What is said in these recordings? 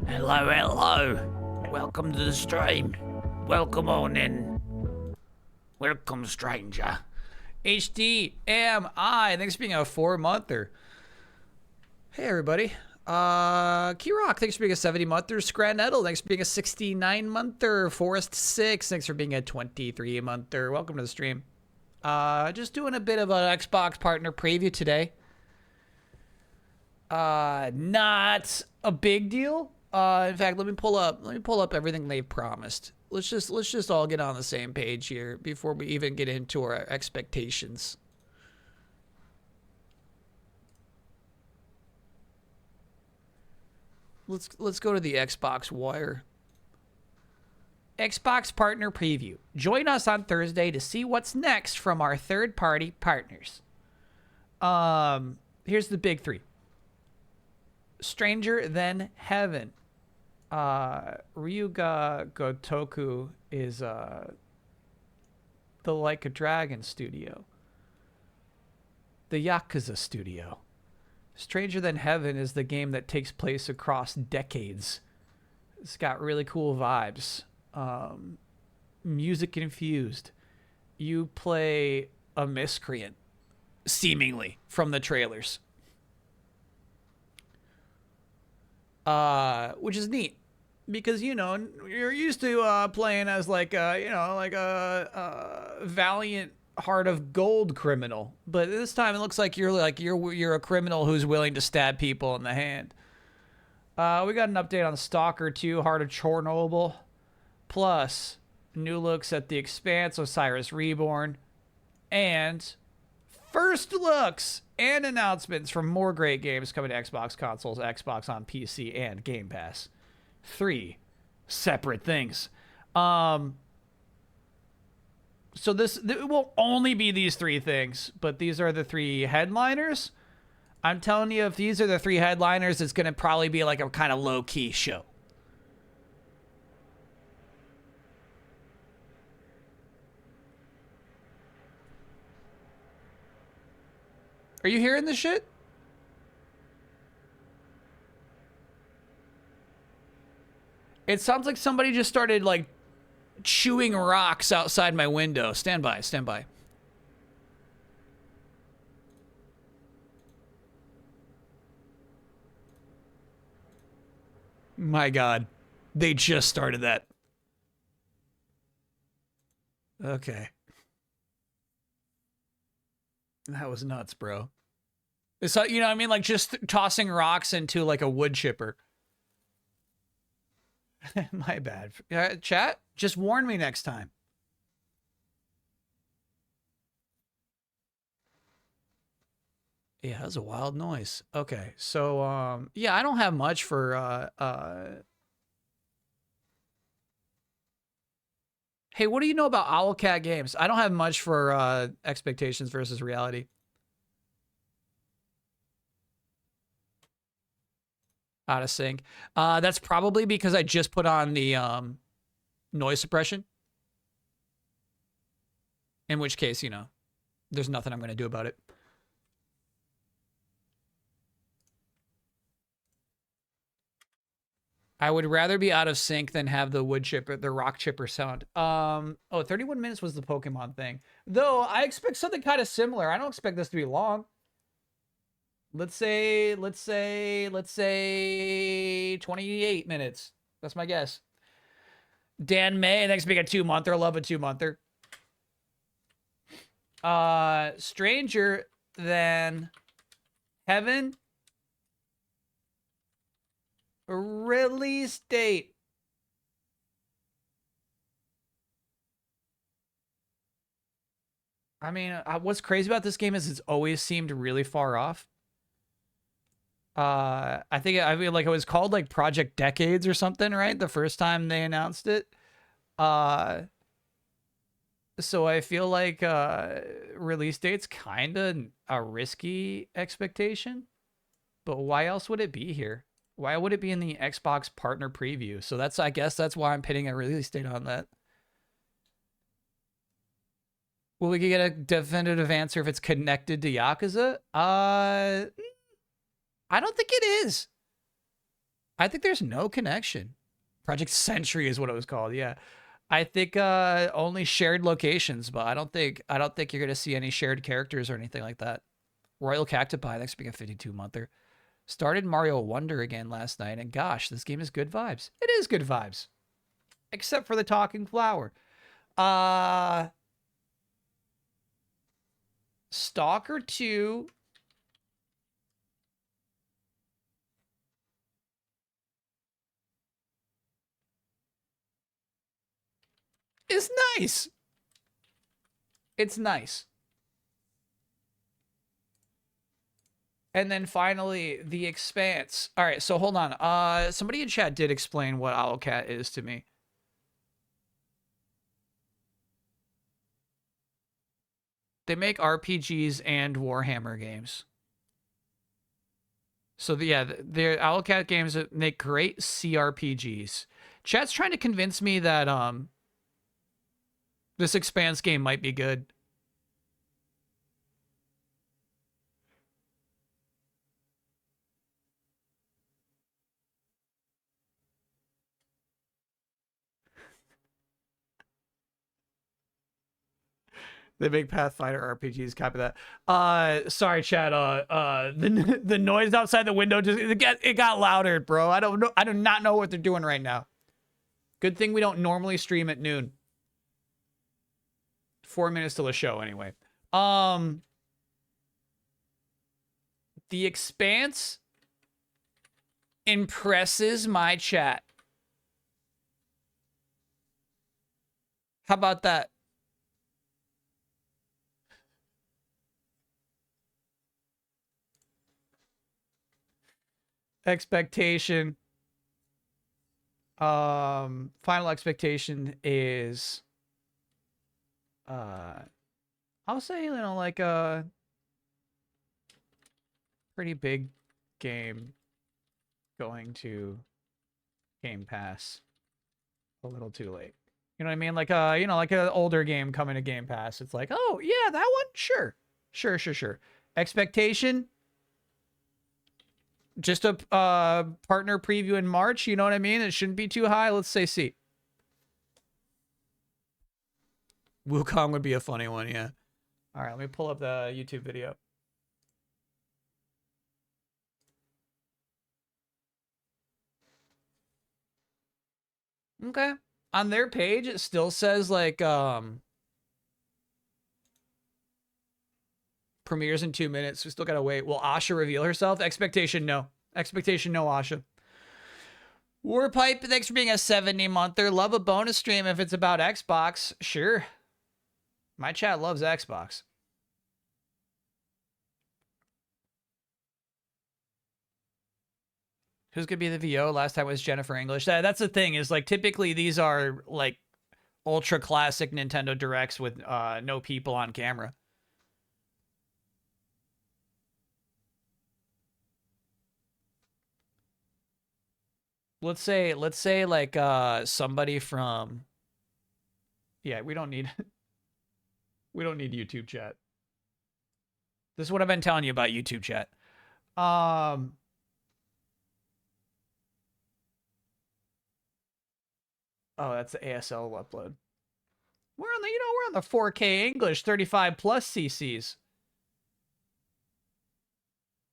Hello, hello. Welcome to the stream. Welcome on in. Welcome, stranger. HDMI. Thanks for being a 4-monther. Hey, everybody. Keyrock, thanks for being a 70-monther. Scranettle, thanks for being a 69-monther. Forest6, thanks for being a 23-monther. Welcome to the stream. Just doing a bit of an Xbox partner preview today. Not a big deal. In fact, let me pull up everything they've promised. Let's just all get on the same page here before we even get into our expectations. Let's go to the Xbox wire. Xbox partner preview. Join us on Thursday to see what's next from our third-party partners. Here's the big three. Stranger Than Heaven. Ryuga Gotoku is the Like a Dragon studio. The Yakuza studio. Stranger Than Heaven is the game that takes place across decades. It's got really cool vibes. Music infused. You play a miscreant, seemingly, from the trailers. Which is neat because, you know, you're used to playing as like a valiant heart of gold criminal, but this time it looks like you're a criminal who's willing to stab people in the hand. We got an update on Stalker 2, Heart of Chernobyl, plus new looks at The Expanse, Osiris Reborn, and first looks and announcements from more great games coming to Xbox consoles, Xbox on PC, and Game Pass. 3 separate things. So it will only be these 3 things, but these are the 3 headliners. I'm telling you, if these are the 3 headliners, it's going to probably be like a kind of low-key show. Are you hearing this shit? It sounds like somebody just started, like, chewing rocks outside my window. Stand by, stand by. My God. They just started that. Okay. That was nuts, bro. It's like, you know what I mean? Like just tossing rocks into like a wood chipper. My bad. Chat, just warn me next time. Yeah, that was a wild noise. Okay, so yeah, I don't have much for Hey, what do you know about Owlcat Games? I don't have much for expectations versus reality. Out of sync. That's probably because I just put on the noise suppression. In which case, you know, there's nothing I'm going to do about it. I would rather be out of sync than have the wood chipper, the rock chipper sound. 31 minutes was the Pokemon thing. Though I expect something kind of similar. I don't expect this to be long. Let's say 28 minutes. That's my guess. Dan May, thanks for being a 2-monther. Love a 2-monther. Stranger Than Heaven. Release date. I mean, what's crazy about this game is it's always seemed really far off. I mean, like it was called like Project Decades or something, right? The first time they announced it. So I feel like release date's kind of a risky expectation. But why else would it be here? Why would it be in the Xbox partner preview? So I guess that's why I'm pitting a release date on that. Will we get a definitive answer if it's connected to Yakuza? I don't think it is. I think there's no connection. Project Century is what it was called. Yeah. I think only shared locations, but I don't think you're gonna see any shared characters or anything like that. Royal Cactipi, thanks for being a 52-monther. Started Mario Wonder again last night, and gosh, this game is good vibes. It is good vibes. Except for the talking flower. Stalker 2. Is nice. It's nice. And then finally, The Expanse. All right, so hold on. Somebody in chat did explain what Owlcat is to me. They make RPGs and Warhammer games. So yeah, the Owlcat games make great CRPGs. Chat's trying to convince me that this Expanse game might be good. They make Pathfinder RPGs. Copy that. Sorry, chat. The noise outside the window it got louder, bro. I don't know. I do not know what they're doing right now. Good thing we don't normally stream at noon. 4 minutes till the show, anyway. The Expanse impresses my chat. How about that? Expectation. Final expectation is I'll say, you know, like a pretty big game going to Game Pass a little too late. You know what I mean? Like you know, like an older game coming to Game Pass. It's like, oh yeah, that one? Sure. Sure. Expectation. Just a partner preview in March, you know what I mean? It shouldn't be too high. Let's say C. Wukong would be a funny one, yeah. All right, let me pull up the YouTube video. Okay. On their page, it still says, like, premieres in 2 minutes. We still gotta wait. Will Asha reveal herself? Expectation, no. Expectation, no, Asha. Warpipe, thanks for being a 70-monther. Love a bonus stream if it's about Xbox. Sure. My chat loves Xbox. Who's gonna be the VO? Last time was Jennifer English. That's the thing, is like typically these are like ultra classic Nintendo Directs with no people on camera. Let's say like somebody from, yeah, we don't need YouTube chat. This is what I've been telling you about YouTube chat. Oh, that's the ASL upload. We're on the, we're on the 4K English 35 plus CCs.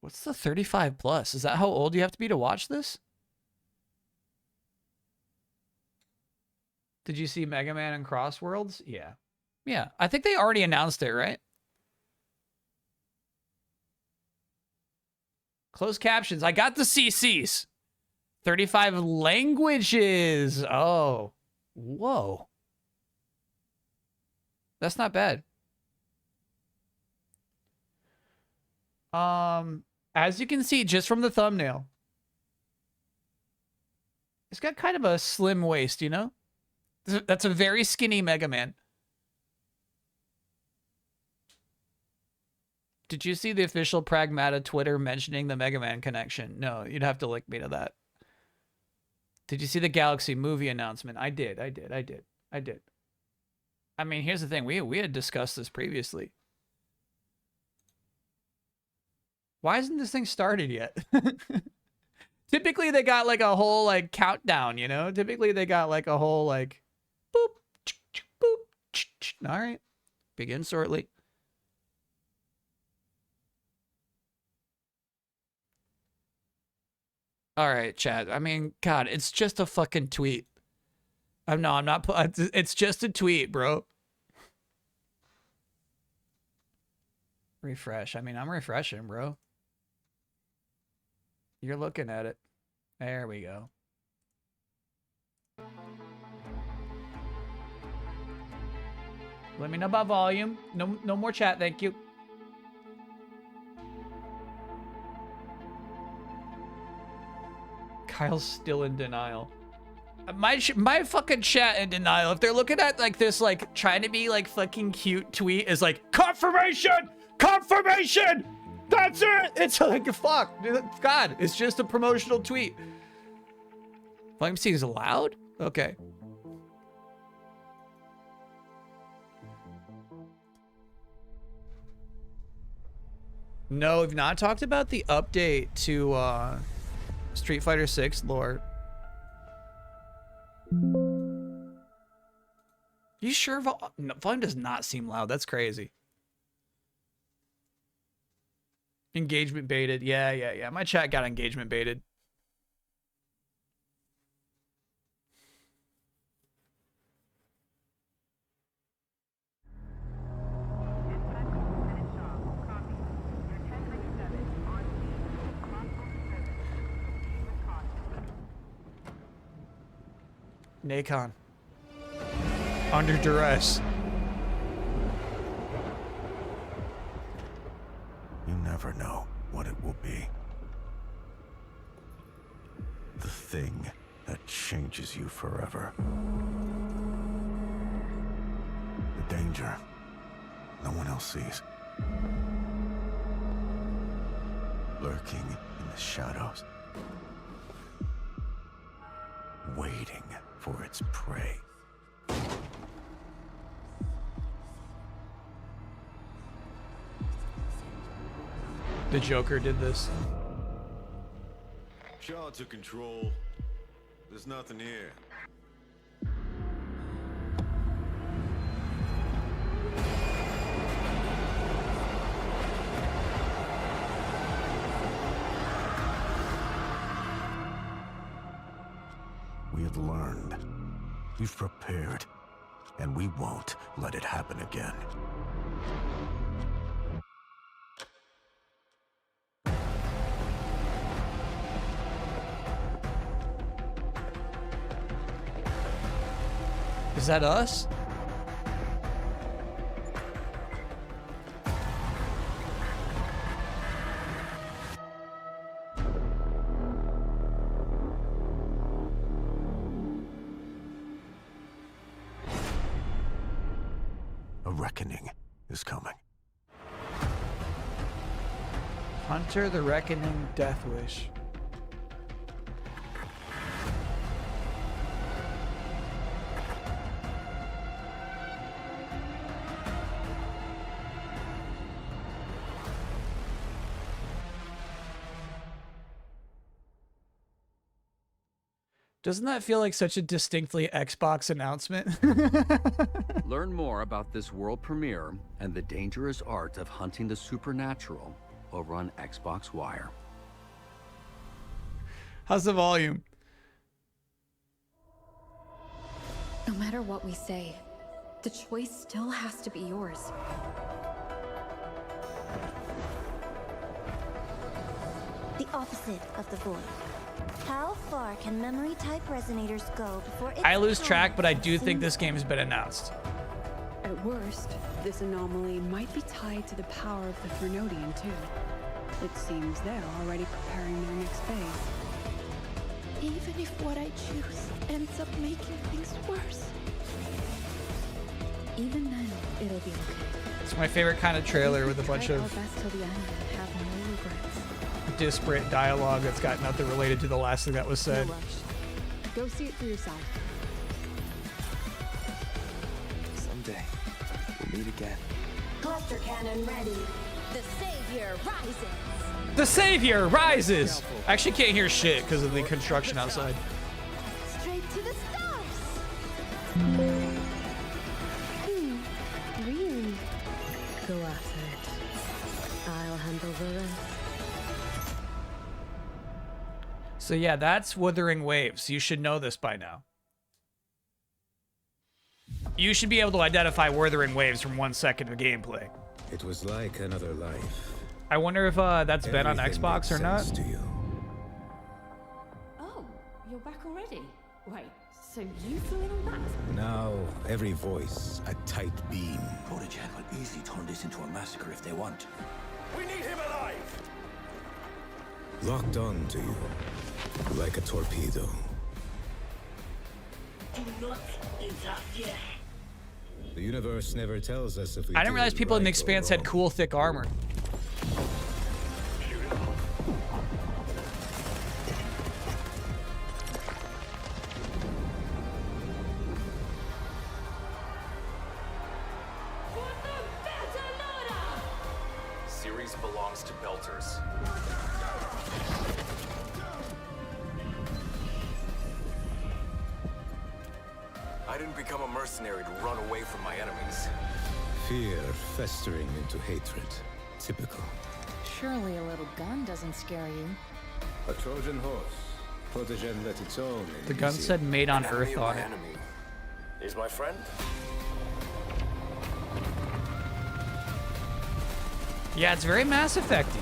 What's the 35 plus? Is that how old you have to be to watch this? Did you see Mega Man and Crossworlds? Yeah. Yeah, I think they already announced it, right? Closed captions. I got the CCs. 35 languages. Oh. Whoa. That's not bad. As you can see just from the thumbnail, it's got kind of a slim waist, you know? That's a very skinny Mega Man. Did you see the official Pragmata Twitter mentioning the Mega Man connection? No, you'd have to link me to that. Did you see the Galaxy movie announcement? I did. I mean, here's the thing. We had discussed this previously. Why isn't this thing started yet? Typically they got like a whole like countdown, you know? Typically they got like a whole like boop, boop. All right. Begin shortly. All right, chat. I mean, God, it's just a fucking tweet. I'm not. It's just a tweet, bro. Refresh. I mean, I'm refreshing, bro. You're looking at it. There we go. Let me know about volume. No more chat, thank you. Kyle's still in denial. My fucking chat in denial. If they're looking at like this, like trying to be like fucking cute tweet is like confirmation, confirmation. That's it. It's like fuck, God. It's just a promotional tweet. Volume C is loud. Okay. No, we've not talked about the update to Street Fighter 6 lore. You sure volume does not seem loud? That's crazy. Engagement baited. Yeah. My chat got engagement baited. Nacon. Under duress. You never know what it will be. The thing that changes you forever. The danger no one else sees. Lurking in the shadows. Waiting for its prey. The Joker did this. Shaw took control. There's nothing here. We have learned. We've prepared. And we won't let it happen again. Is that us? A reckoning is coming. Hunter the Reckoning Death Wish. Doesn't that feel like such a distinctly Xbox announcement? Learn more about this world premiere and the dangerous art of hunting the supernatural over on Xbox Wire. How's the volume? No matter what we say, the choice still has to be yours. The opposite of the void. How far can memory type resonators go before it's I lose track, but I do think this game has been announced. At worst, this anomaly might be tied to the power of the Fernodian too. It seems they're already preparing their next phase. Even if what I choose ends up making things worse. Even then, it'll be okay. It's my favorite kind of trailer with a bunch Try of our best till the end and have no regrets. disparate dialogue that's got nothing related to the last thing that was said. No rush. Go see it for yourself. Someday, we'll meet again. Cluster cannon ready. The savior rises. The savior rises. I actually can't hear shit because of the construction outside. Straight to the stars. Really? Go after it. I'll handle the rest. So yeah, that's Wuthering Waves. You should know this by now. You should be able to identify Wuthering Waves from 1 second of gameplay. It was like another life. I wonder if that's been on Everything Xbox made or not. sense to you. Oh, you're back already? Wait, so you flew in on that? Now, every voice, a tight beam. Protegen will easily turn this into a massacre if they want. We need him alive! Locked on to you, like a torpedo. The universe never tells us if we I didn't did realize people in the right or Expanse had wrong. cool, thick armor. Series belongs to Belters. I didn't become a mercenary to run away from my enemies. Fear festering into hatred. Typical. Surely a little gun doesn't scare you. A Trojan horse. Protegen let its own. The gun said made on Enemy Earth of on my it. enemy is my friend. Yeah, it's very Mass Effect-y.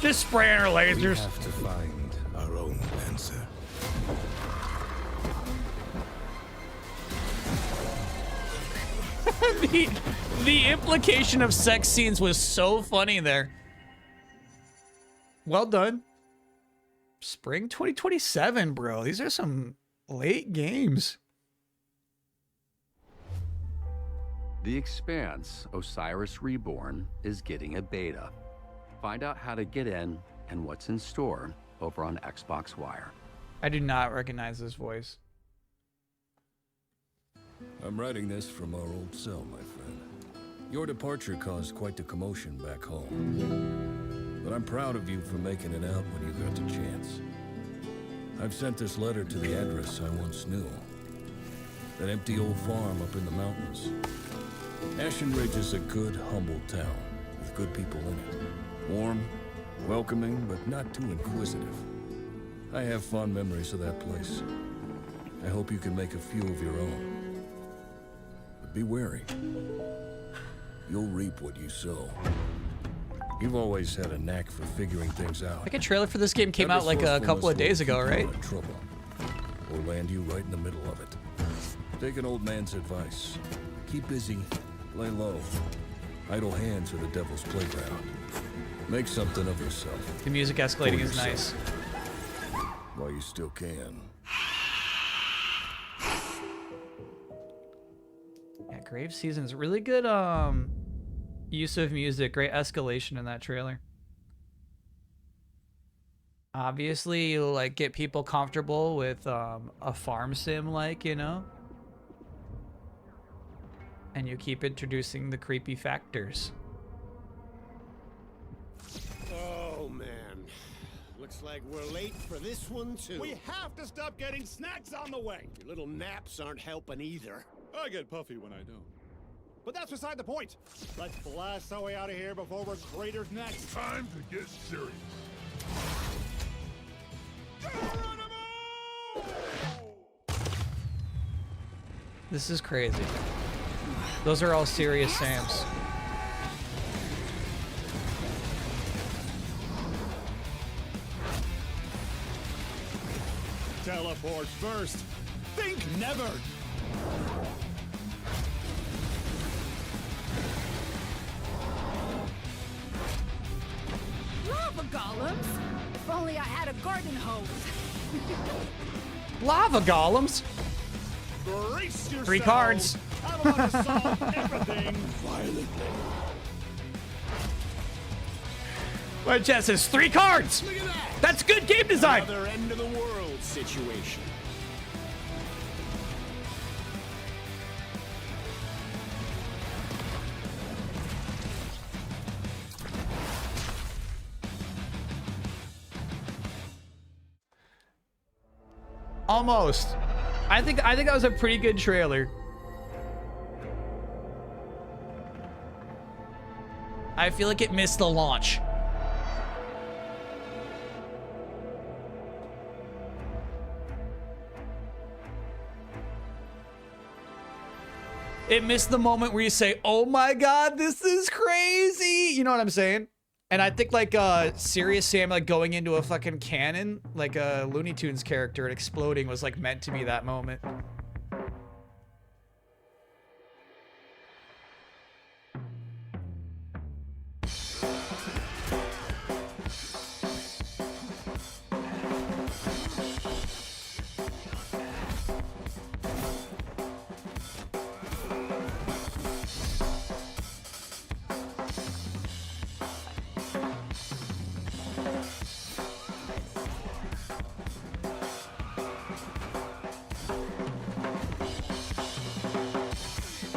Just spraying her We lasers. have to find our own answer. the implication of sex scenes was so funny there. Well done. Spring 2027, bro. These are some late games. The Expanse, Osiris Reborn, is getting a beta. Find out how to get in and what's in store over on Xbox Wire. I do not recognize this voice. I'm writing this from our old cell, my friend. Your departure caused quite the commotion back home. But I'm proud of you for making it out when you got the chance. I've sent this letter to the address I once knew. That empty old farm up in the mountains. Ashen Ridge is a good, humble town with good people in it. Warm, welcoming, but not too inquisitive. I have fond memories of that place. I hope you can make a few of your own. But be wary. You'll reap what you sow. You've always had a knack for figuring things out. Like a trailer for this game came out like a couple of days ago, right? Trouble, or land you right in the middle of it. Take an old man's advice. Keep busy, lay low. Idle hands are the devil's playground. Make something of yourself. The music escalating For is nice. While you still can. Yeah, Grave Season's really good use of music, great escalation in that trailer. Obviously, you like get people comfortable with a farm sim, like, you know, and you keep introducing the creepy factors. Oh man, looks like we're late for this one too. We have to stop getting snacks on the way. Your little naps aren't helping either. I get puffy when I don't. But that's beside the point. Let's blast our way out of here before we're craters next. Time to get serious. This is crazy. Those are all serious Sams. Teleport first. Think never. Lava golems? If only I had a garden hose. Lava golems. Brace yourselves. 3 cards. I'm about to solve everything violently. My chat says 3 cards. Look at that! That's good game design. Other end of the world situation. Almost. I think that was a pretty good trailer. I feel like it missed the launch. It missed the moment where you say, "Oh my God, this is crazy." You know what I'm saying? And I think like Serious Sam like going into a fucking cannon, like a Looney Tunes character and exploding was like meant to be that moment.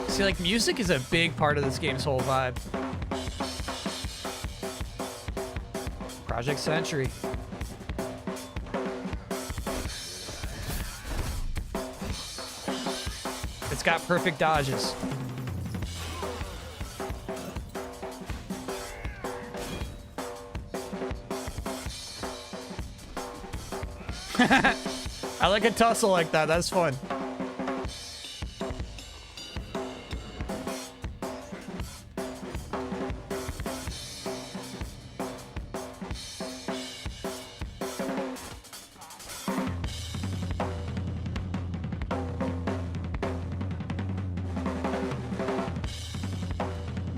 See, like, music is a big part of this game's whole vibe. Project Century. It's got perfect dodges. I like a tussle like that. That's fun.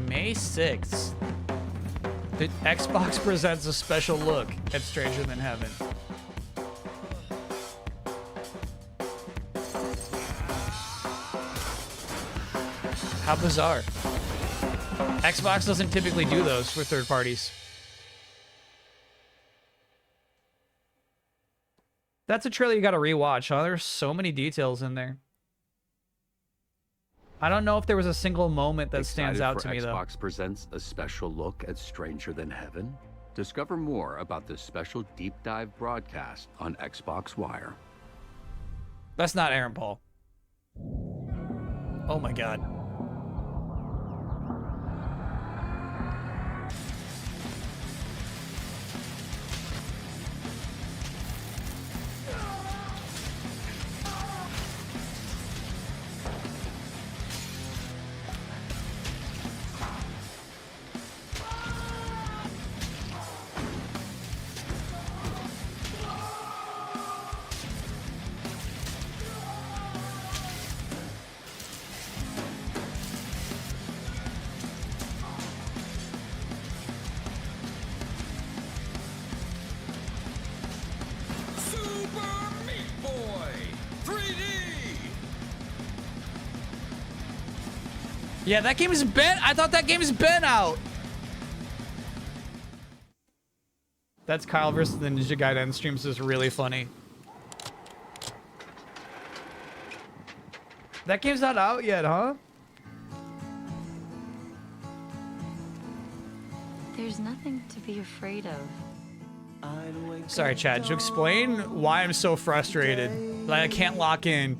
May 6th. The Xbox presents a special look at Stranger Than Heaven. How bizarre. Xbox doesn't typically do those for third parties. That's a trailer you gotta rewatch, huh? There's so many details in there. I don't know if there was a single moment that stands out to me, though. Xbox presents a special look at Stranger Than Heaven. Discover more about this special deep dive broadcast on Xbox Wire. That's not Aaron Paul. Oh my God. Yeah, that game has been... I thought that game has been out. That's Kyle versus the Ninja Gaiden streams is really funny. That game's not out yet, huh? There's nothing to be afraid of. Sorry, Chad. To explain why I'm so frustrated, like I can't lock in.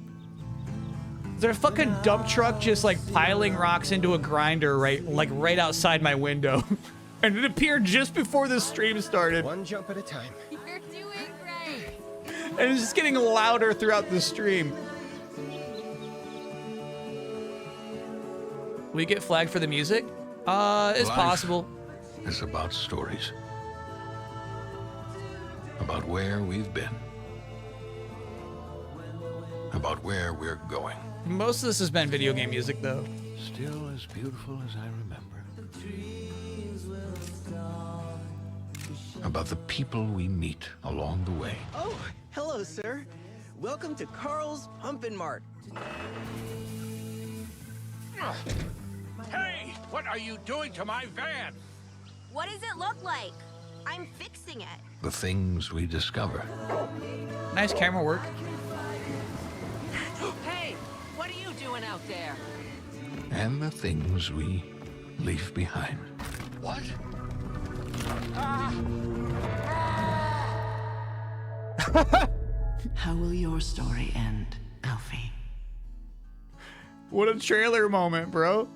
Is there a fucking dump truck just like piling rocks into a grinder right outside my window? And it appeared just before the stream started. One jump at a time. You're doing great. And it's just getting louder throughout the stream. We get flagged for the music? It's possible. It's about stories. About where we've been. About where we're going. Most of this has been video game music, though. Still as beautiful as I remember. About the people we meet along the way. Oh, hello, sir. Welcome to Carl's Pumpkin Mart. Hey! What are you doing to my van? What does it look like? I'm fixing it. The things we discover. Nice camera work. Hey! What are you doing out there? And the things we leave behind. What? How will your story end, Alfie? What a trailer moment, bro.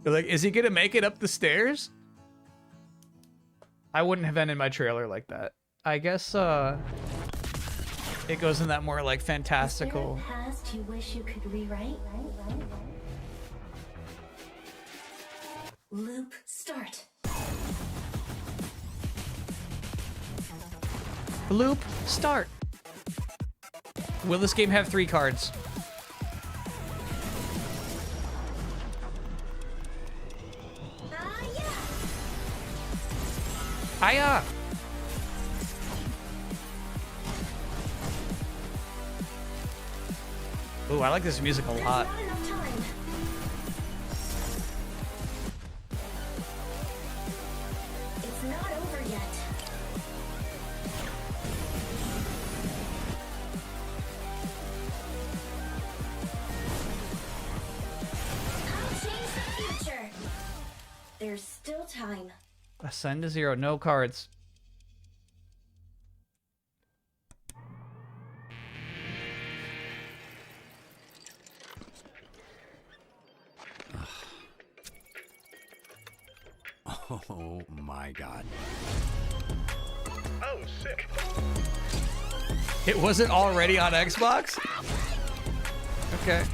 They're like, is he gonna make it up the stairs? I wouldn't have ended my trailer like that. I guess it goes in that more like fantastical. Is there a past you wish you could rewrite? Loop start. Loop start. Will this game have 3 cards? Hiya! Ooh, I like this music a lot. It's not over yet. I'll change the future. There's still time. Ascend to 0, no cards. Oh my god. Oh, sick. It wasn't already on Xbox? Okay.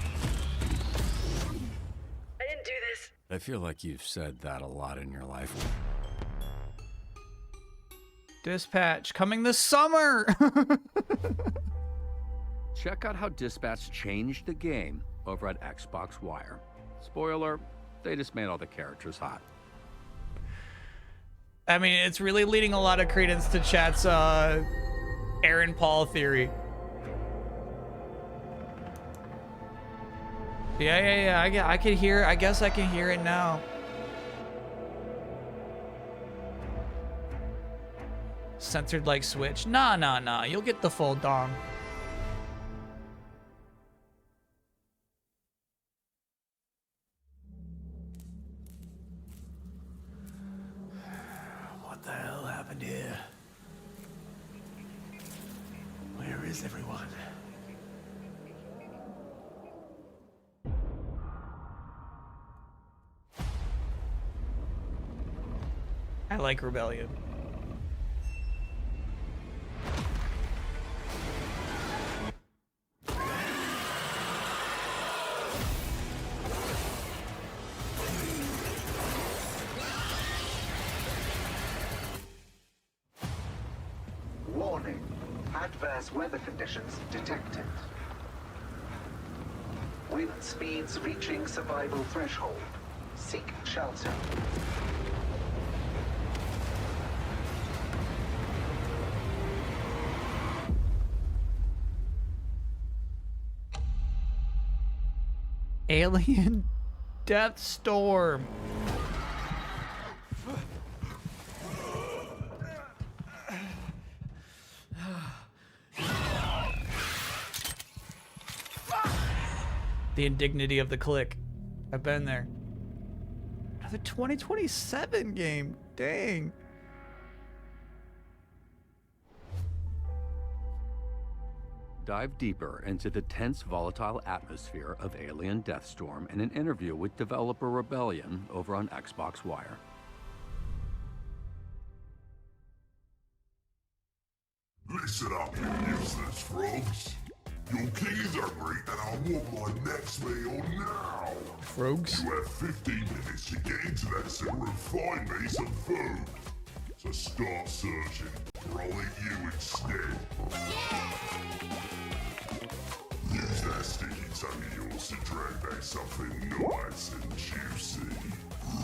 I didn't do this. I feel like you've said that a lot in your life. Dispatch coming this summer. Check out how Dispatch changed the game over at Xbox Wire. Spoiler, they just made all the characters hot. I mean, it's really leading a lot of credence to chat's Aaron Paul theory. Yeah. I could hear. I guess I can hear it now. Censored like Switch. Nah. You'll get the full dong. What the hell happened here? Where is everyone? I like Rebellion. Warning. Adverse weather conditions detected. Wind speeds reaching survival threshold. Seek shelter. Alien Death Storm. The indignity of the click. I've been there. Another 2027 game. Dang. Dive deeper into the tense, volatile atmosphere of Alien Deathstorm in an interview with developer Rebellion over on Xbox Wire. Listen up, you useless frogs. Your king is hungry and I want my next meal now. Frogs? You have 15 minutes to get into that sewer and find me some food. So start searching, or I'll eat you instead. Use that sticky tongue of yours to drag back something nice and juicy.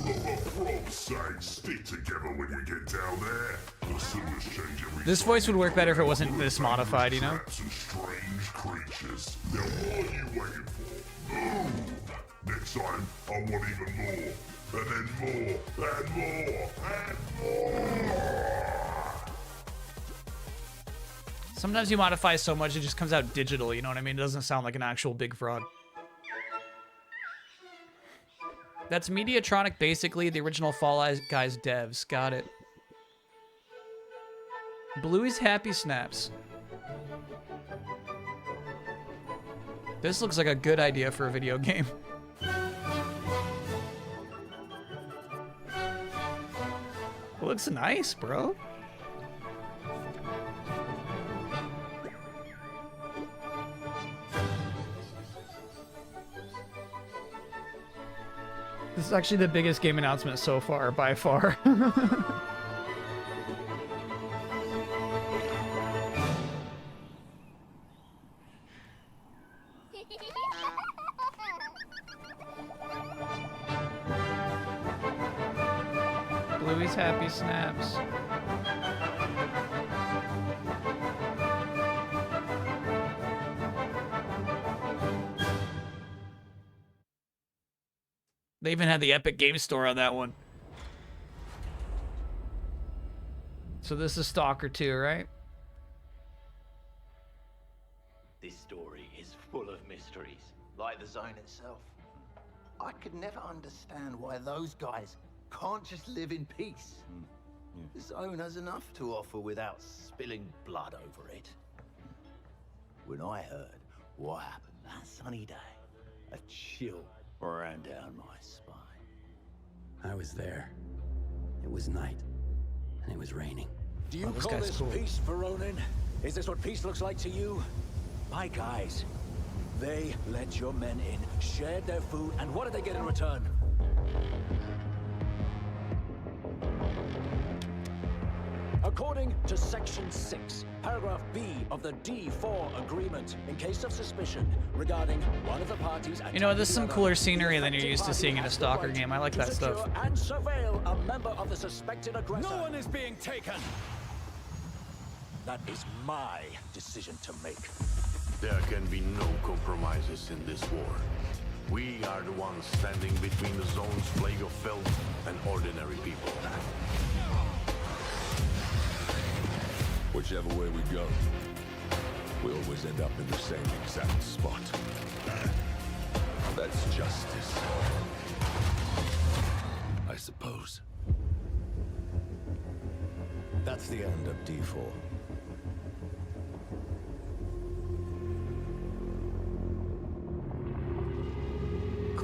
For Frog's sake, stick together when you get down there. The sewers change every This voice would work better if it wasn't this modified, you know? traps and strange creatures. Now what are you waiting for? Move! Next time, I want even more. And then more, and more, and more! Sometimes you modify so much it just comes out digital, you know what I mean? It doesn't sound like an actual big frog. That's Mediatronic, basically, the original Fall Guys devs. Got it. Bluey's Happy Snaps. This looks like a good idea for a video game. Looks nice, bro. This is actually the biggest game announcement so far, by far. Bluey's Happy Snaps. They even had the Epic Game Store on that one. So this is Stalker 2, right? This story is full of mysteries, like the zone itself. I could never understand why those guys can't just live in peace. The zone has enough to offer without spilling blood over it. When I heard what happened that sunny day, a chill ran down my spine. I was there. It was night, and it was raining. Do you call this peace, Veronin? Is this what peace looks like to you? My guys, they let your men in, shared their food, and what did they get in return? According to Section 6, Paragraph B of the D4 Agreement, in case of suspicion regarding one of the parties... You know, this is some cooler scenery than you're used to seeing in a Stalker game. I like that stuff. ...and surveil a member of the suspected aggressor. No one is being taken! That is my decision to make. There can be no compromises in this war. We are the ones standing between the zone's plague of filth and ordinary people. Whichever way we go, we always end up in the same exact spot. That's justice, I suppose. That's the end of D4.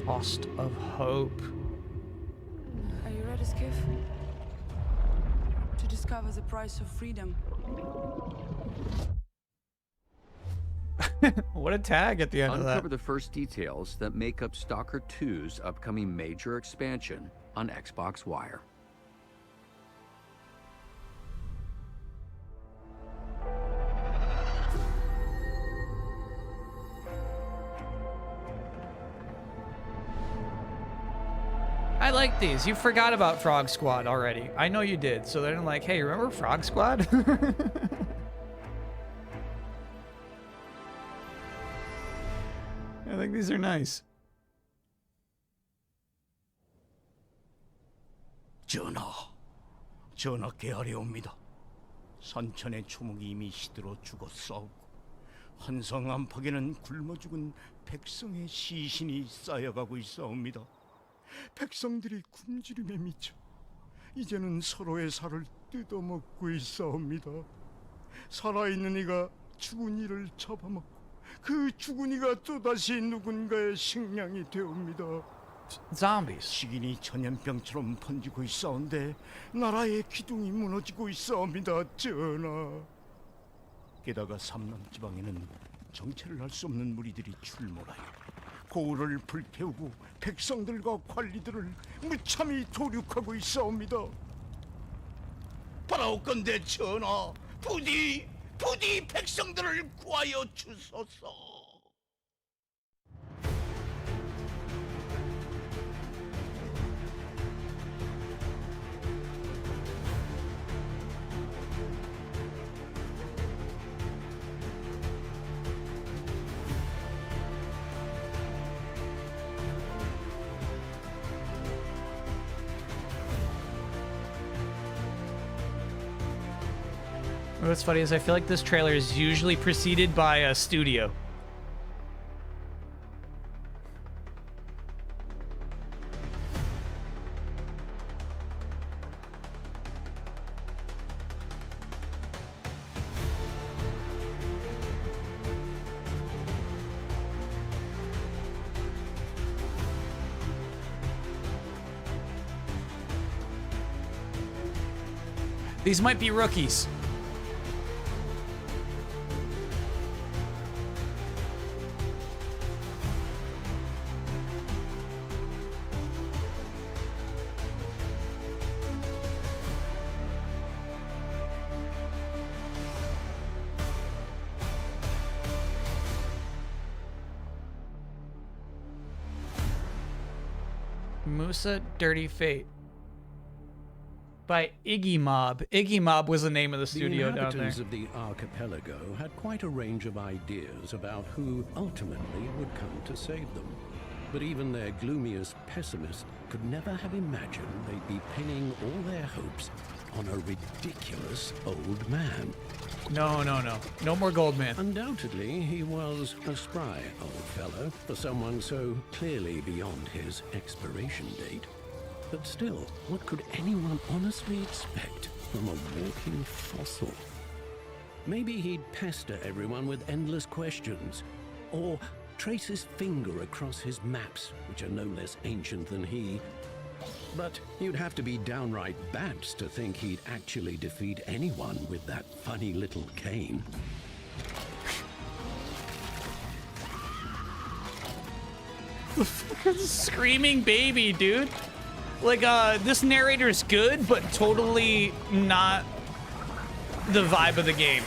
Cost of Hope. Are you ready, Skiff? To discover the price of freedom. What a tag at the end of that. Uncover the first details that make up Stalker 2's upcoming major expansion on Xbox Wire. I like these. You forgot about Frog Squad already. I know you did. So they're like, hey, remember Frog Squad? I think these are nice. 전하께 아뢰옵니다. 선천의 초목이 이미 시들어 죽었사오고 한성 안팎에는 굶어 죽은 백성의 시신이 쌓여가고 있사옵니다. 백성들이 굶주림에 미쳐 이제는 서로의 살을 뜯어먹고 있사옵니다. 살아있는 이가 죽은 이를 잡아먹고 그 죽은 이가 또다시 누군가의 식량이 되옵니다. Zombies. 식인이 전염병처럼 번지고 있사온데 나라의 기둥이 무너지고 있사옵니다, 전하. 게다가 삼남 지방에는 정체를 알 수 없는 무리들이 출몰하여 고을을 불태우고 백성들과 관리들을 무참히 도륙하고 있사옵니다. 바라옵건대 전하, 부디 백성들을 구하여 주소서. What's funny is I feel like this trailer is usually preceded by a studio. These might be rookies. Musa Dirty Fate by Iggy Mob. Iggy Mob was the name of the studio down there. The inhabitants of the archipelago had quite a range of ideas about who ultimately would come to save them. But even their gloomiest pessimists could never have imagined they'd be pinning all their hopes on a ridiculous old man. No, no, no. No more Goldman. Undoubtedly, he was a spry old fellow for someone so clearly beyond his expiration date. But still, what could anyone honestly expect from a walking fossil? Maybe he'd pester everyone with endless questions, or trace his finger across his maps, which are no less ancient than he. But you'd have to be downright bats to think he'd actually defeat anyone with that funny little cane. The fucking screaming baby, dude. Like, this narrator's good, but totally not the vibe of the game.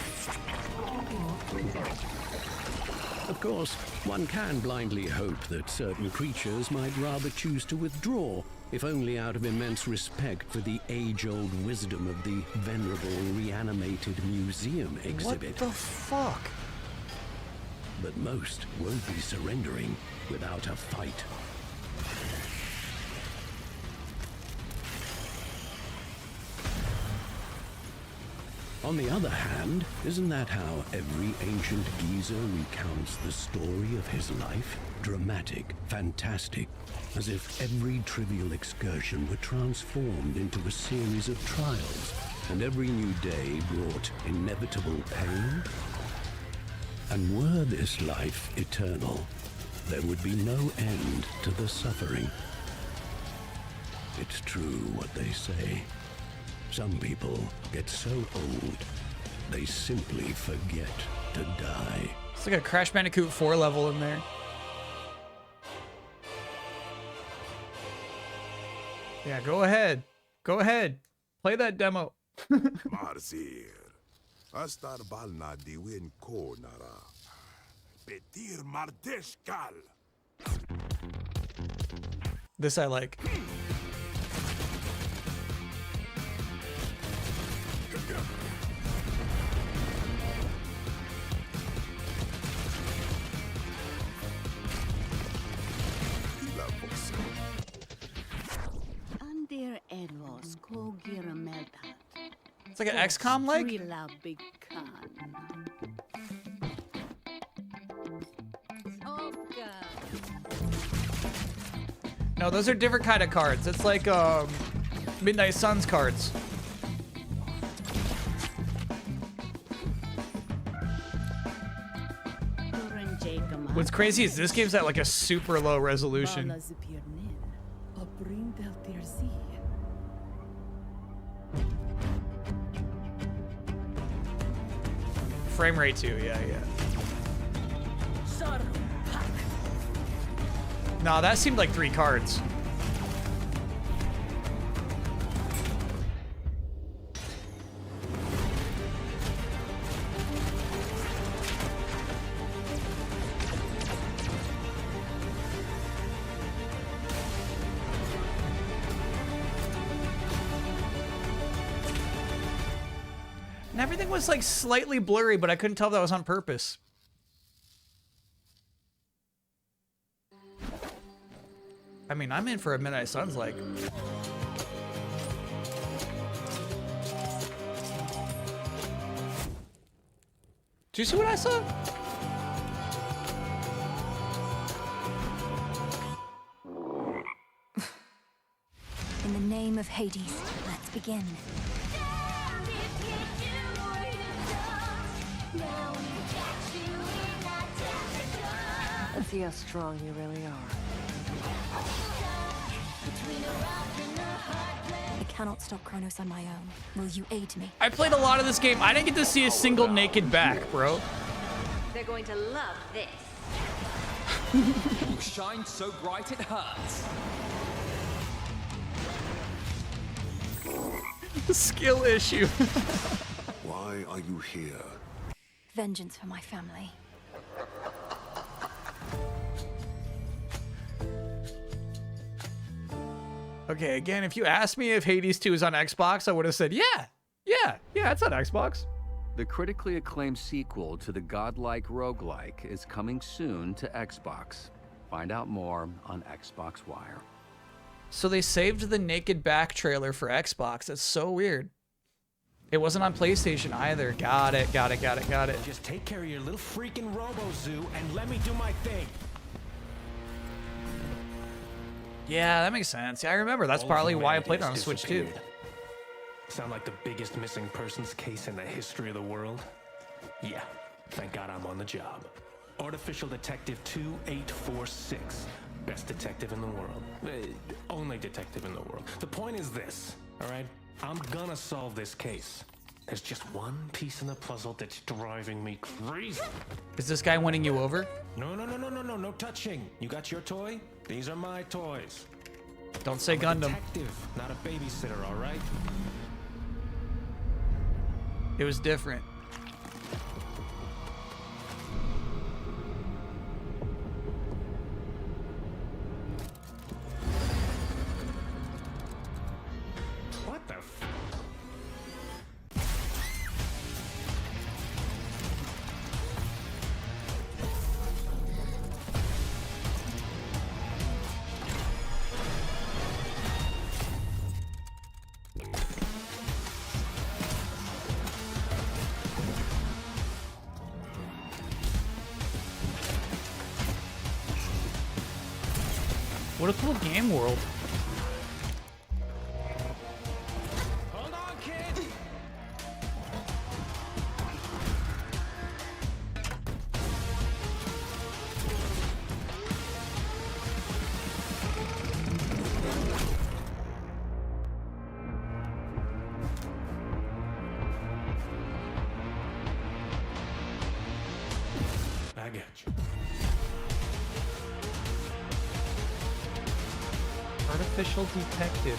Of course, one can blindly hope that certain creatures might rather choose to withdraw, if only out of immense respect for the age-old wisdom of the venerable reanimated museum exhibit. What the fuck? But most won't be surrendering without a fight. On the other hand, isn't that how every ancient geezer recounts the story of his life? Dramatic, fantastic, as if every trivial excursion were transformed into a series of trials, and every new day brought inevitable pain. And were this life eternal, there would be no end to the suffering. It's true what they say. Some people get so old, they simply forget to die. It's like a Crash Bandicoot 4 level in there. Yeah, go ahead. Go ahead. Play that demo. Marzir. Astar balna diwin ko nara. Petir mardeshkal. This I like. It's like an XCOM like? No, those are different kind of cards. It's like Midnight Suns cards. What's crazy is this game's at like a super low resolution. Frame rate too, yeah. Nah, that seemed like 3 cards. And everything was like slightly blurry, but I couldn't tell if that was on purpose. I mean, I'm in for a Midnight Suns like. Did you see what I saw? In the name of Hades, let's begin. Let's see how strong you really are. I cannot stop Kronos on my own. Will you aid me? I played a lot of this game. I didn't get to see a single naked back, bro. They're going to love this. You shine so bright it hurts. Skill issue. Why are you here? Vengeance for my family. Okay, again, if you asked me if Hades 2 is on Xbox, I would have said, yeah, it's on Xbox. The critically acclaimed sequel to the godlike roguelike is coming soon to Xbox. Find out more on Xbox Wire. So they saved the naked back trailer for Xbox. That's so weird. It wasn't on PlayStation either. Got it. Just take care of your little freaking Robo-Zoo and let me do my thing. Yeah, that makes sense. Yeah, I remember. That's probably why I played it on Switch too. Sound like the biggest missing persons case in the history of the world? Yeah, thank God I'm on the job. Artificial Detective 2846. Best detective in the world. Only detective in the world. The point is this, all right? I'm gonna solve this case. There's just one piece in the puzzle that's driving me crazy. Is this guy winning you over? No touching. You got your toy? These are my toys. Don't say I'm Gundam. a detective, not a babysitter, all right? It was different. What the f... What a cool game world. Hold on, kid! I got you. Artificial detective.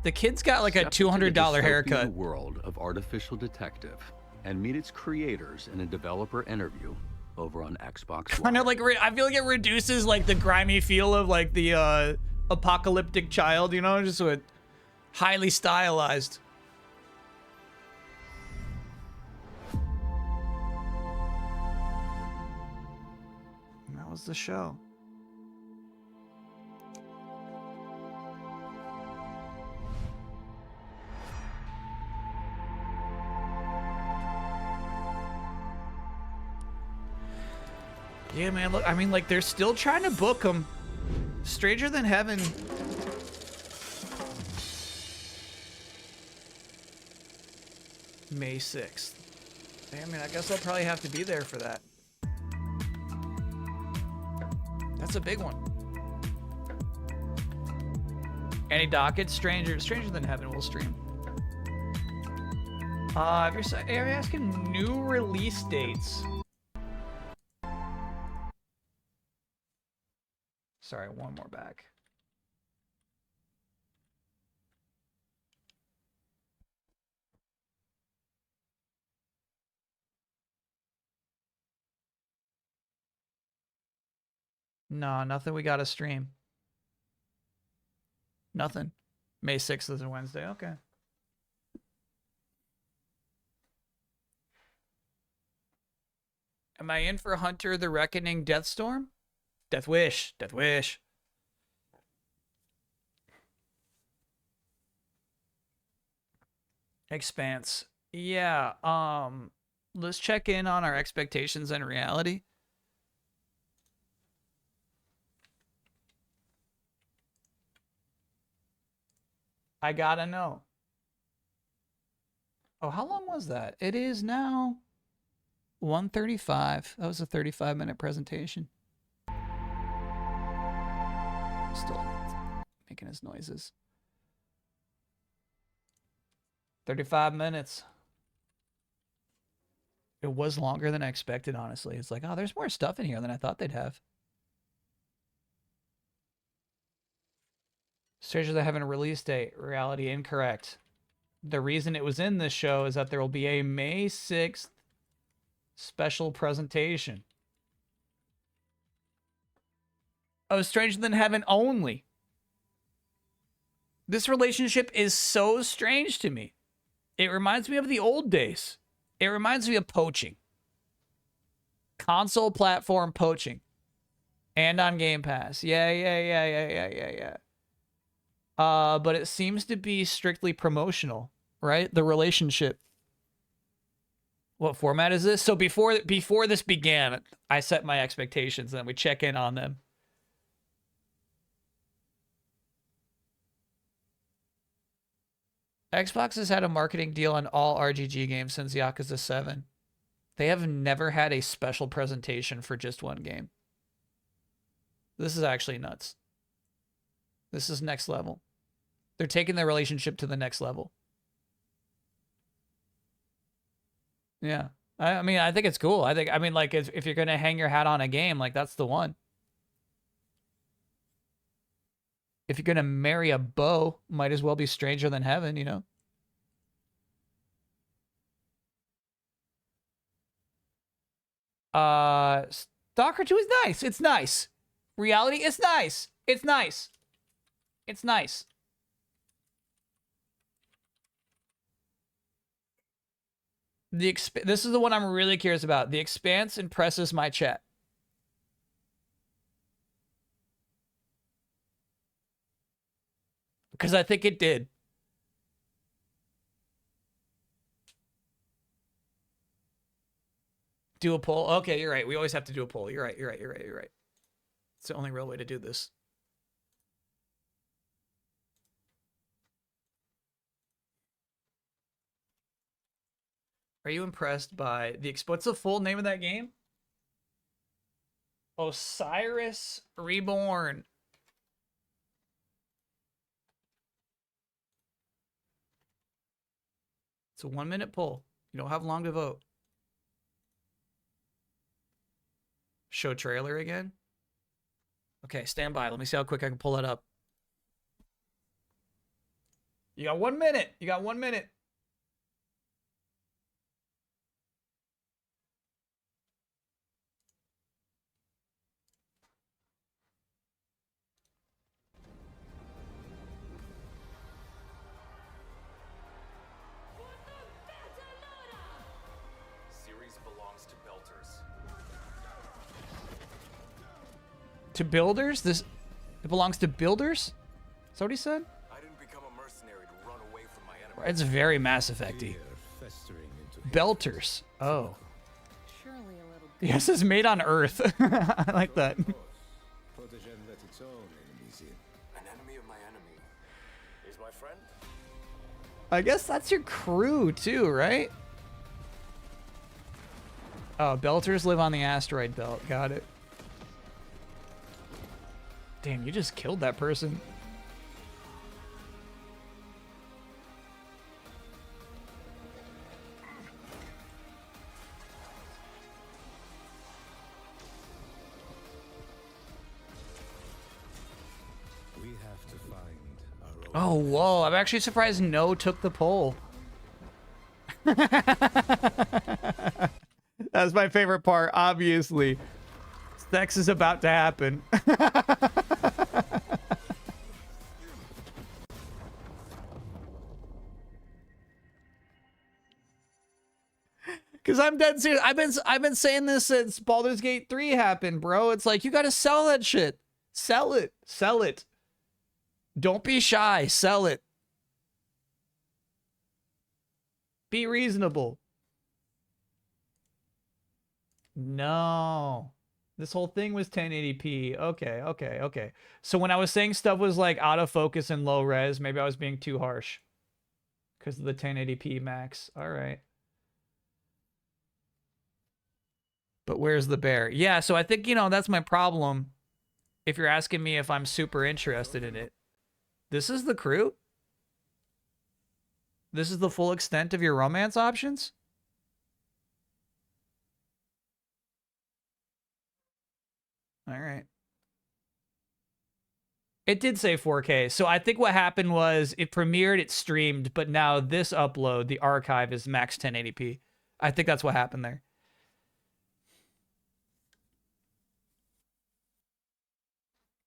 The kid's got like a Step into the $200 dystopian haircut. world of Artificial Detective and meet its creators in a developer interview over on Xbox One. I know, like, I feel like it reduces like the grimy feel of like the apocalyptic child, you know, just so it highly stylized. And that was the show. Yeah, man, look, I mean, like, they're still trying to book them. Stranger Than Heaven. May 6th. I mean, I guess I'll probably have to be there for that. That's a big one. Any docket? Stranger Than Heaven will stream. If you're asking new release dates. Sorry, one more back. No, nothing we got to stream. Nothing. May 6th is a Wednesday. Okay. Am I in for Hunter the Reckoning Deathstorm? Death Wish. Death Wish. Expanse. Yeah. Let's check in on our expectations and reality. I gotta know. Oh, how long was that? It is now 1:35. That was a 35-minute presentation. Still making his noises. 35 minutes. It was longer than I expected, honestly. It's like, oh, there's more stuff in here than I thought they'd have. Stranger Than Heaven release date. Reality incorrect. The reason it was in this show is that there will be a May 6th special presentation. Oh, Stranger Than Heaven only. This relationship is so strange to me. It reminds me of the old days. It reminds me of poaching. Console platform poaching. And on Game Pass. Yeah. But it seems to be strictly promotional, right? The relationship. What format is this? So before this began, I set my expectations and we check in on them. Xbox has had a marketing deal on all RGG games since Yakuza 7. They have never had a special presentation for just one game. This is actually nuts. This is next level. They're taking their relationship to the next level. Yeah. I mean, I think it's cool. I mean, like, if you're going to hang your hat on a game, like, that's the one. If you're going to marry a beau, might as well be Stranger Than Heaven, you know? Stalker 2 is nice. It's nice. Reality is nice. It's nice. It's nice. This is the one I'm really curious about. The Expanse impresses my chat. Because I think it did. Do a poll. Okay, you're right. We always have to do a poll. You're right. It's the only real way to do this. Are you impressed by the... What's the full name of that game? Osiris Reborn. It's a 1-minute poll. You don't have long to vote. Show trailer again? Okay, stand by. Let me see how quick I can pull it up. You got 1 minute. You got 1 minute. To builders? It belongs to builders? Is that what he said? I didn't become a mercenary to run away from my enemy. It's very Mass Effect-y. Belters. Oh. Surely a little. Yes, it's made on Earth. I like that. An enemy of my enemy is my friend. I guess that's your crew too, right? Oh, Belters live on the asteroid belt. Got it. Damn, you just killed that person. We have to find our own. Oh, whoa. I'm actually surprised No took the poll. That's my favorite part, obviously. Sex is about to happen. Cause I'm dead serious. I've been saying this since Baldur's Gate 3 happened, bro. It's like you gotta sell that shit. Sell it. Sell it. Don't be shy. Sell it. Be reasonable. No. This whole thing was 1080p. Okay, okay, okay. So when I was saying stuff was like out of focus and low res, maybe I was being too harsh. Because of the 1080p max. All right. But where's the bear? Yeah, so I think, you know, that's my problem. If you're asking me if I'm super interested in it. This is the crew? This is the full extent of your romance options? All right. It did say 4K. So I think what happened was it premiered, it streamed, but now this upload, the archive, is max 1080p. I think that's what happened there.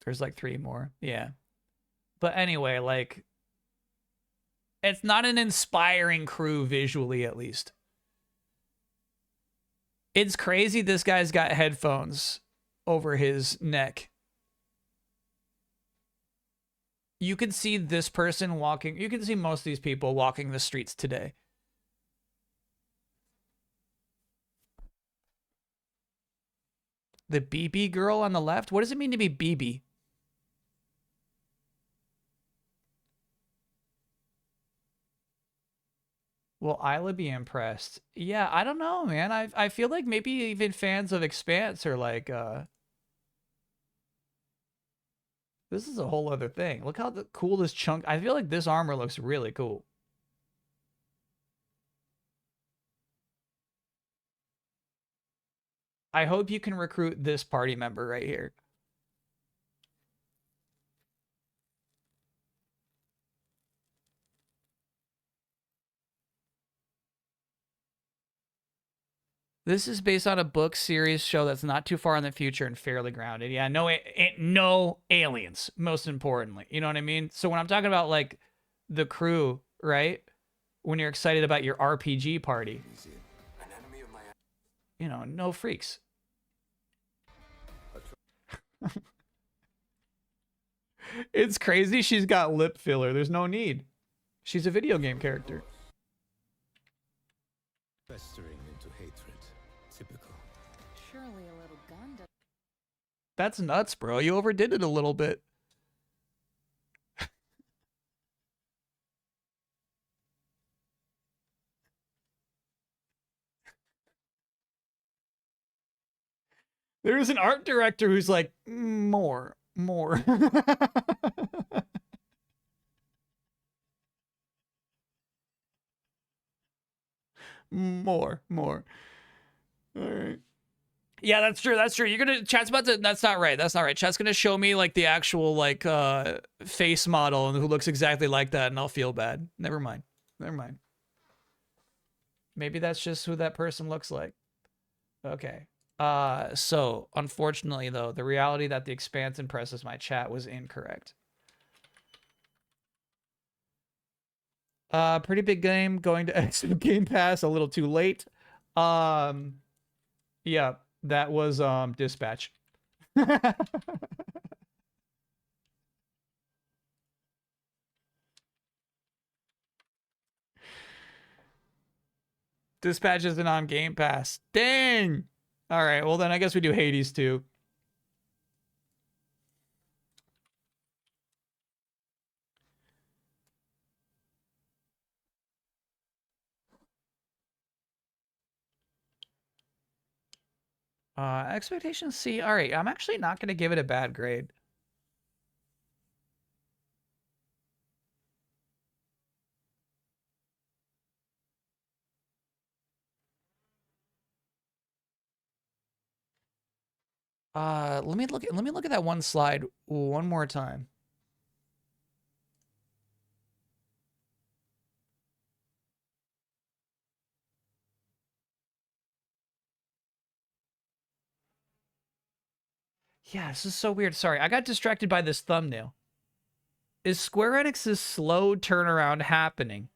There's like 3 more. Yeah. But anyway, like, it's not an inspiring crew visually, at least. It's crazy this guy's got headphones over his neck. You can see this person walking. You can see most of these people walking the streets today. The BB girl on the left? What does it mean to be BB? Will Isla be impressed? Yeah, I don't know, man. I feel like maybe even fans of Expanse are like, this is a whole other thing. Look how cool this chunk... I feel like this armor looks really cool. I hope you can recruit this party member right here. This is based on a book series show that's not too far in the future and fairly grounded. Yeah, no aliens, most importantly. You know what I mean? So when I'm talking about, like, the crew, right? When you're excited about your RPG party, you know, no freaks. It's crazy she's got lip filler. There's no need. She's a video game character. Festering into hatred. Typical. Surely a little Gundam. That's nuts, bro. You overdid it a little bit. There's an art director who's like, more. More. All right. Yeah, that's true. That's true. You're gonna chat's about to. That's not right. That's not right. Chat's gonna show me like the actual like face model and who looks exactly like that, and I'll feel bad. Never mind. Never mind. Maybe that's just who that person looks like. Okay. So unfortunately though, the reality that the Expanse impresses my chat was incorrect. Pretty big game going to Xbox Game Pass a little too late. Yeah, that was Dispatch. Dispatch isn't on Game Pass. Dang. All right, well then I guess we do Hades too. Expectations C. All right, I'm actually not going to give it a bad grade. Let me look at that one slide one more time. Yeah, this is so weird. Sorry, I got distracted by this thumbnail. Is Square Enix's slow turnaround happening?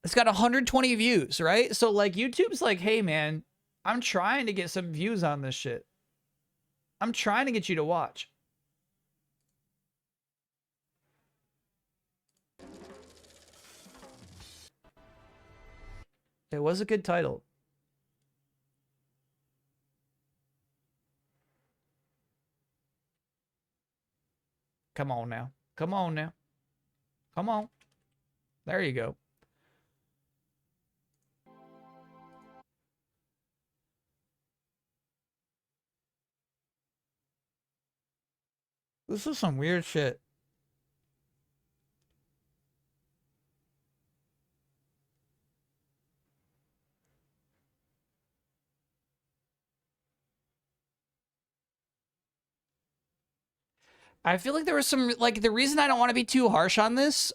It's got 120 views, right? So like YouTube's like, hey man, I'm trying to get some views on this shit. I'm trying to get you to watch. It was a good title. Come on now. Come on now. Come on. There you go. This is some weird shit. I feel like there was some, like, the reason I don't want to be too harsh on this,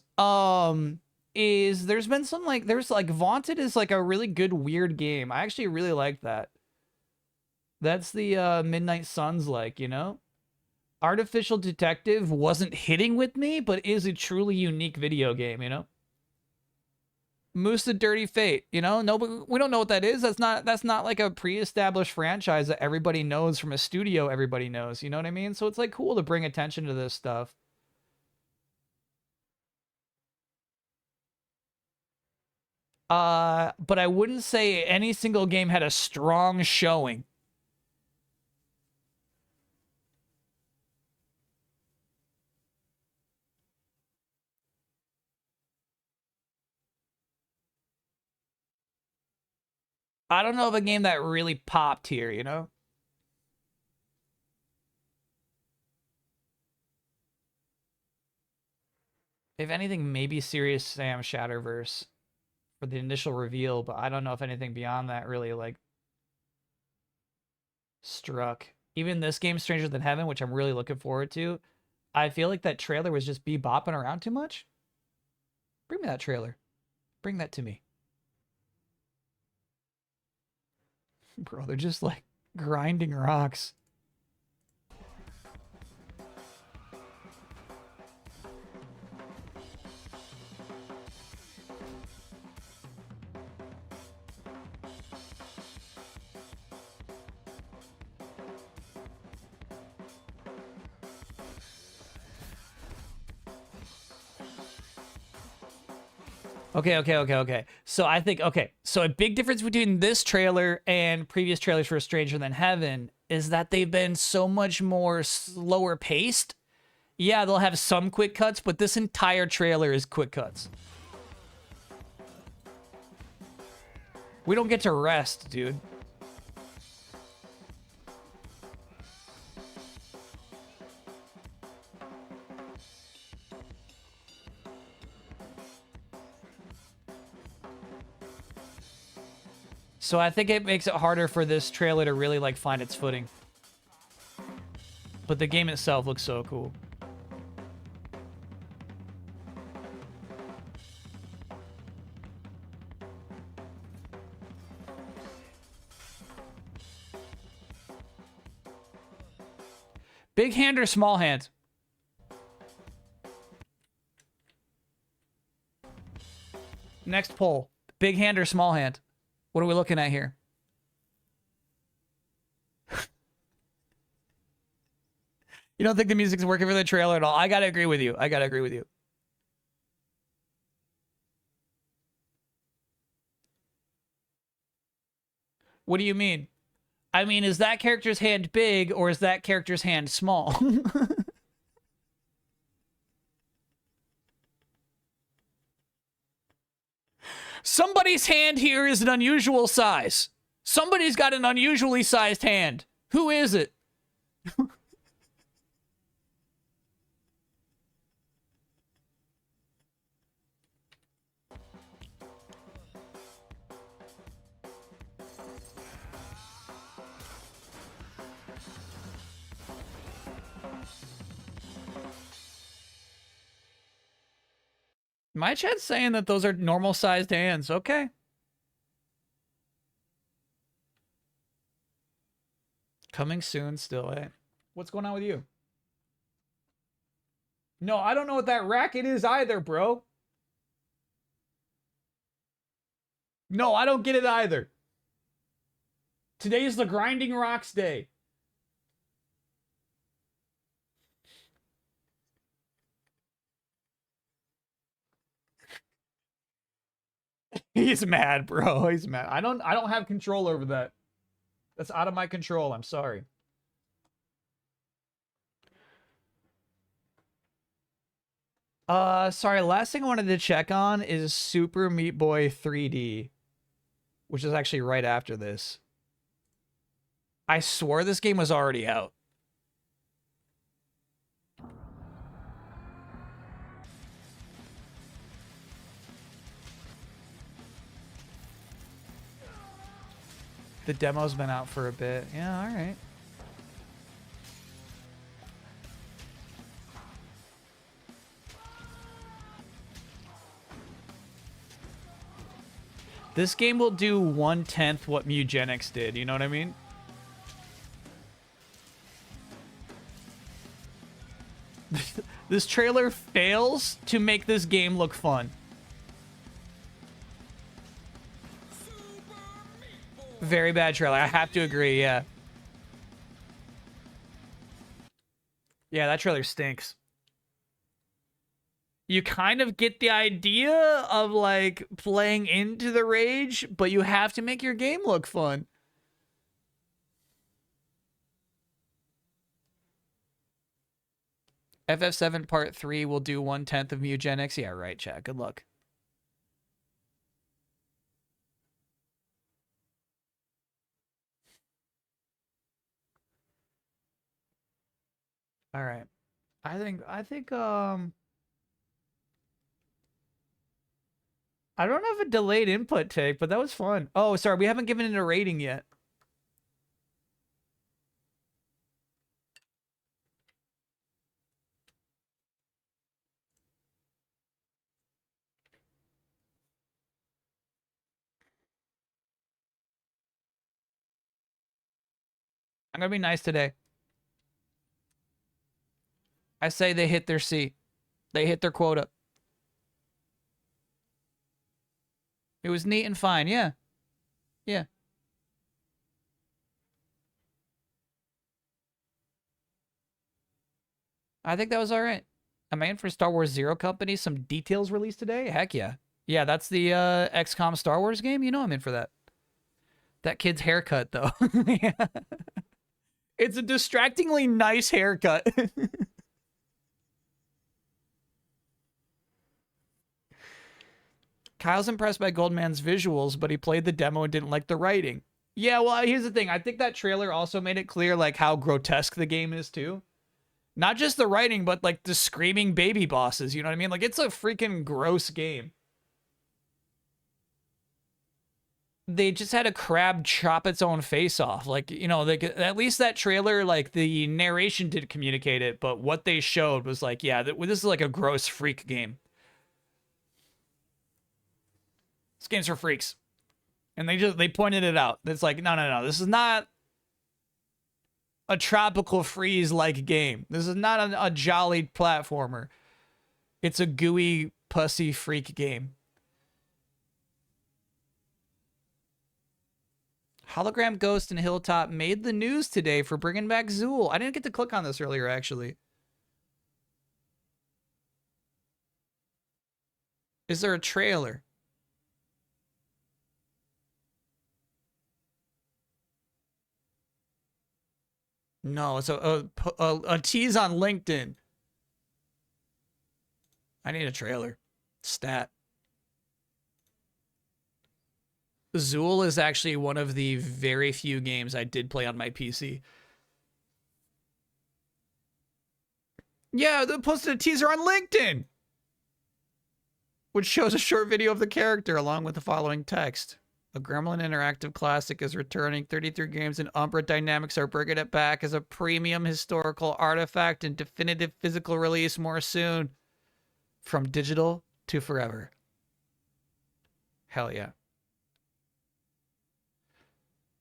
is there's been some, like, there's, like, Vaunted is, like, a really good weird game. I actually really like that. That's the, Midnight Suns, like, you know? Artificial Detective wasn't hitting with me, but is a truly unique video game, you know? Moose the Dirty Fate, you know? Nobody, we don't know what that is. That's not like a pre-established franchise that everybody knows from a studio everybody knows, you know what I mean? So it's like cool to bring attention to this stuff. But I wouldn't say any single game had a strong showing. I don't know of a game that really popped here, you know? If anything, maybe Serious Sam Shatterverse for the initial reveal, but I don't know if anything beyond that really, like, struck. Even this game, Stranger Than Heaven, which I'm really looking forward to, I feel like that trailer was just bopping around too much. Bring me that trailer. Bring that to me. Bro, they're just, like, grinding rocks. Okay. So I think, so a big difference between this trailer and previous trailers for Stranger Than Heaven is that they've been so much more slower paced. Yeah, they'll have some quick cuts, but this entire trailer is quick cuts. We don't get to rest, dude. So I think it makes it harder for this trailer to really, like, find its footing. But the game itself looks so cool. Big hand or small hand? Next poll. Big hand or small hand? What are we looking at here? You don't think the music's working for the trailer at all? I gotta agree with you. What do you mean? I mean, is that character's hand big or is that character's hand small? Somebody's hand here is an unusual size. Somebody's got an unusually sized hand. Who is it? My chat's saying that those are normal sized hands. Okay. Coming soon still, eh? What's going on with you? No, I don't know what that racket is either, bro. No, I don't get it either. Today is the Grinding Rocks Day. He's mad, bro. He's mad. I don't have control over that. That's out of my control. I'm sorry. Sorry, last thing I wanted to check on is Super Meat Boy 3D, which is actually right after this. I swore this game was already out. The demo's been out for a bit. Yeah, all right. This game will do 1/10 what Mugenics did, you know what I mean? This trailer fails to make this game look fun. Very bad trailer. I have to agree, yeah. Yeah, that trailer stinks. You kind of get the idea of, like, playing into the rage, but you have to make your game look fun. FF7 Part 3 will do 1/10 of Mugenics. Yeah, right, chat. Good luck. All right. I think I don't have a delayed input take, but that was fun. Oh, sorry, we haven't given it a rating yet. I'm gonna be nice today. I say they hit their C. They hit their quota. It was neat and fine, yeah. Yeah. I think that was all right. Am I in for Star Wars Zero Company? Some details released today? Heck yeah. Yeah, that's the XCOM Star Wars game. You know I'm in for that. That kid's haircut, though. Yeah. It's a distractingly nice haircut. Kyle's impressed by Goldman's visuals, but he played the demo and didn't like the writing. Yeah, well, here's the thing. I think that trailer also made it clear, like, how grotesque the game is, too. Not just the writing, but, like, the screaming baby bosses, you know what I mean? Like, it's a freaking gross game. They just had a crab chop its own face off. Like, you know, at least that trailer, like, the narration did communicate it, but what they showed was like, yeah, this is like a gross freak game. This game's for freaks. And they pointed it out. It's like, no. This is not a Tropical Freeze-like game. This is not a jolly platformer. It's a gooey, pussy freak game. Hologram Ghost and Hilltop made the news today for bringing back Zool. I didn't get to click on this earlier, actually. Is there a trailer? No, it's a tease on LinkedIn. I need a trailer. Stat. Zool is actually one of the very few games I did play on my PC. Yeah, they posted a teaser on LinkedIn, which shows a short video of the character along with the following text. A Gremlin Interactive classic is returning. 33 games and Umbra Dynamics are bringing it back as a premium historical artifact and definitive physical release more soon. From digital to forever. Hell yeah.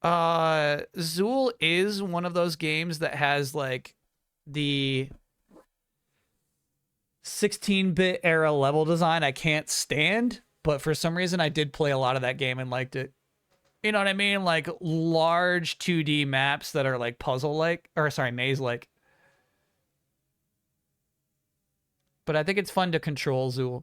Zool is one of those games that has, like, the 16-bit era level design I can't stand, but for some reason I did play a lot of that game and liked it. You know what I mean? Like, large 2D maps that are, like, puzzle-like, or sorry, maze-like. But I think it's fun to control Zool.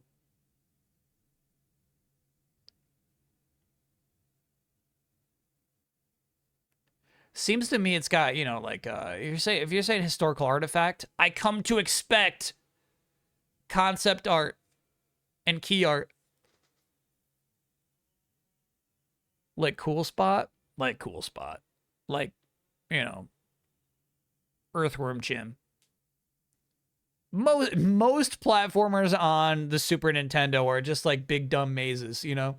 Seems to me it's got, you know, like if you're saying historical artifact, I come to expect concept art and key art. Like cool spot, like, you know, Earthworm Jim. Most platformers on the Super Nintendo are just like big dumb mazes, you know,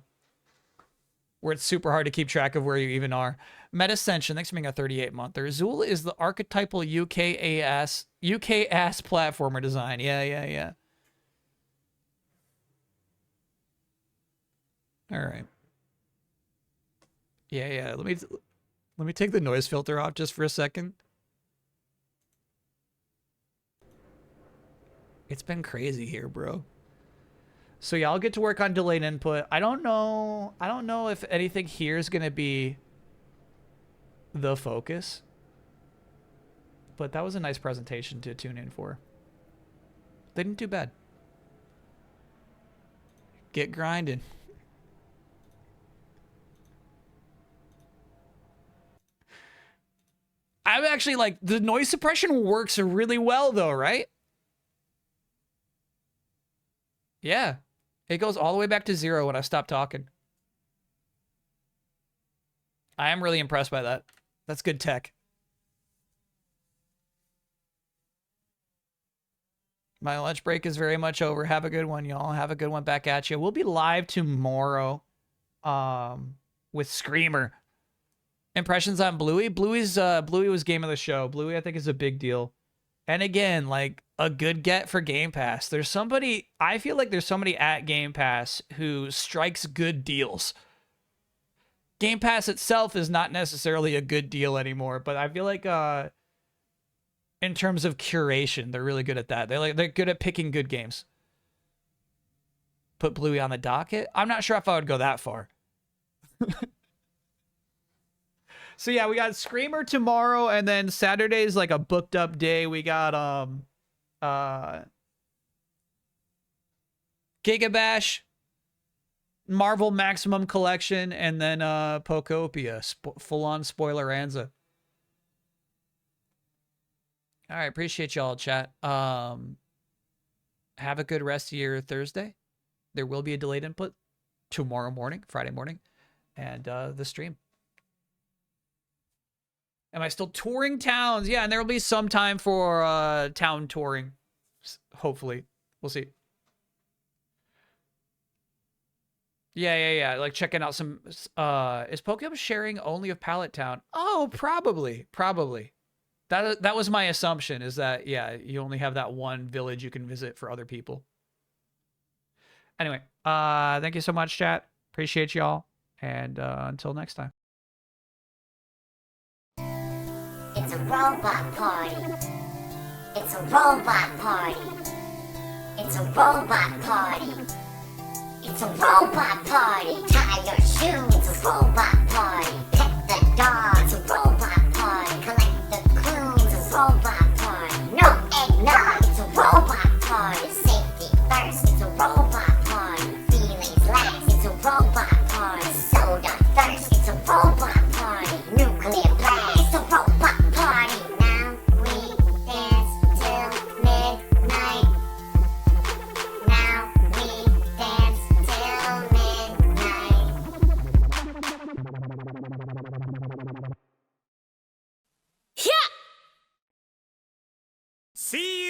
where it's super hard to keep track of where you even are. Metascension, thanks for being a 38-monther. Zool is the archetypal UK ass platformer design. Yeah. All right. Yeah. Let me take the noise filter off just for a second. It's been crazy here, bro. So yeah, I'll get to work on delayed input. I don't know if anything here is gonna be the focus. But that was a nice presentation to tune in for. They didn't do bad. Get grinding. I'm actually like, the noise suppression works really well though, right? Yeah. It goes all the way back to 0 when I stop talking. I am really impressed by that. That's good tech. My lunch break is very much over. Have a good one, y'all. Have a good one. Back at you. We'll be live tomorrow with Screamer. Impressions on Bluey. Bluey was game of the show. Bluey, I think, is a big deal. And again, like, a good get for Game Pass. I feel like there's somebody at Game Pass who strikes good deals. Game Pass itself is not necessarily a good deal anymore, but I feel like in terms of curation, they're really good at that. They're good at picking good games. Put Bluey on the docket? I'm not sure if I would go that far. So yeah, we got Screamer tomorrow, and then Saturday's like a booked up day. We got Gigabash, Marvel Maximum Collection, and then Pokopia, full-on spoileranza. All right, appreciate y'all, chat. Have a good rest of your Thursday. There will be a delayed input tomorrow morning, Friday morning, and the stream. Am I still touring towns? Yeah, and there will be some time for town touring. Hopefully. We'll see. Yeah. Like checking out some... is Pokemon sharing only of Pallet Town? Oh, probably. That was my assumption, is that, yeah, you only have that one village you can visit for other people. Anyway, thank you so much, chat. Appreciate y'all. And until next time. It's a robot party. It's a robot party. It's a robot party. It's a robot party. Tie your shoe. It's a robot party. Pet the dog. It's a robot party. Collect the clue. It's a robot party. No eggnog. It's a robot party. Safety first. It's a robot party. Feelings last. It's a robot party. Soda thirst. It's a robot party. Nuclear blast. It's a robot party. Now we dance till midnight. Now we dance till midnight. Yeah! See